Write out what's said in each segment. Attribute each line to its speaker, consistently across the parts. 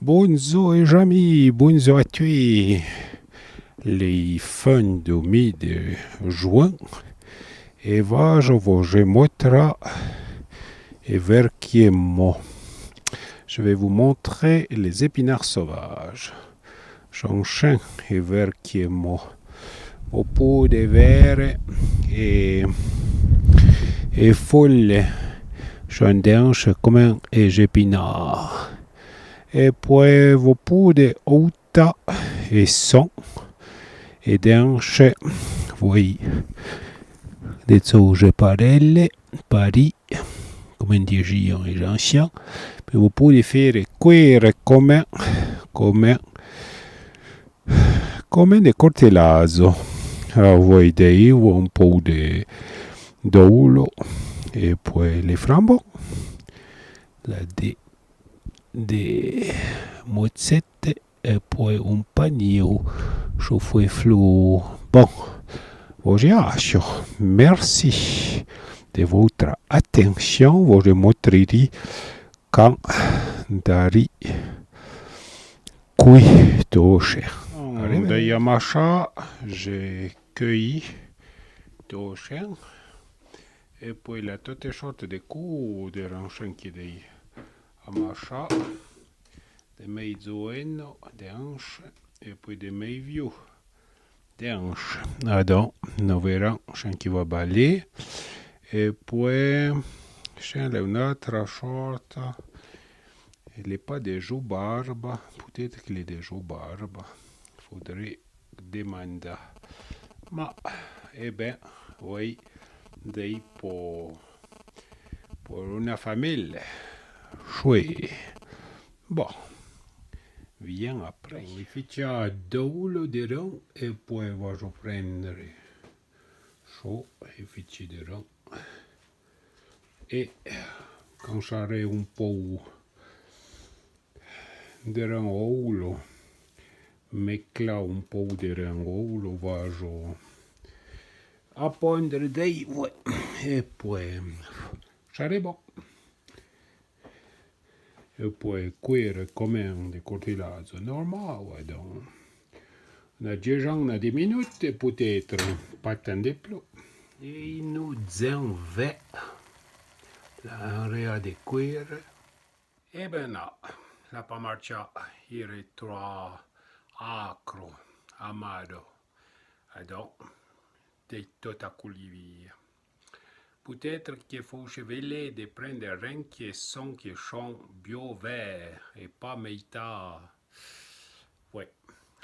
Speaker 1: Bonjour les amis, bonjour à tous. Les fins du mois de juin. Et va, je vous montrer verquiement. Je vais vous montrer les épinards sauvages. J'enchaîne et verquiement. Au pot de verre et folle. J'en déhanche comme un épinard. Et puis vous pouvez outa et son et déhanche. Oui. Des sauges parelle, Paris, come dicono gli anciens. Mais vous pouvez faire cuire comme des cortellazzo. Voi dei un po' d'olio e poi le frambo, la de mozzette e poi un panino chauffé flou. Bon, oggi merci de votre attention. Vous montrerai quand dari qui doce. De Yamacha, j'ai cueilli doce. Et puis la toute sorte de coups de ranchen qui est Yamacha, de mezzoeno, de hanches, et puis de meivio, de hanches. Alors, nous verrons qui va balayer. Et puis, j'ai une autre sorte. Il n'est pas de joue-barbe. Peut-être qu'il est de joue-barbe. Il faudrait demander. Mais, eh bien, oui, pour une famille. Chouette. Bon, viens après. Il fait d'eau dedans et puis je prendre chaud et fait dedans. Et quand j'aurai un peu de ranolo, mecla un po' di ranolo, vado a pondere dei e poi sarà bon. E poi cuire come un cortellazzo normale, donc. On a déjà 10 minutes, peut-être pas tant de plus. Et nous en fait l'area de cuire. E ben no, la pas marché, il est trop acro, amaro. Alors, de tout à coulivier. Peut-être qu'il faut cheveler de prendre rien qui sont qui sont bio vert et pas méta. Oui.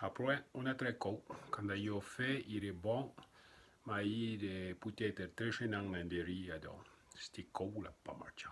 Speaker 1: Après, on a très court. Quand il fait, il est bon, mais il est peut-être très gênant dans des riz. Alors, c'est cool, pas marché.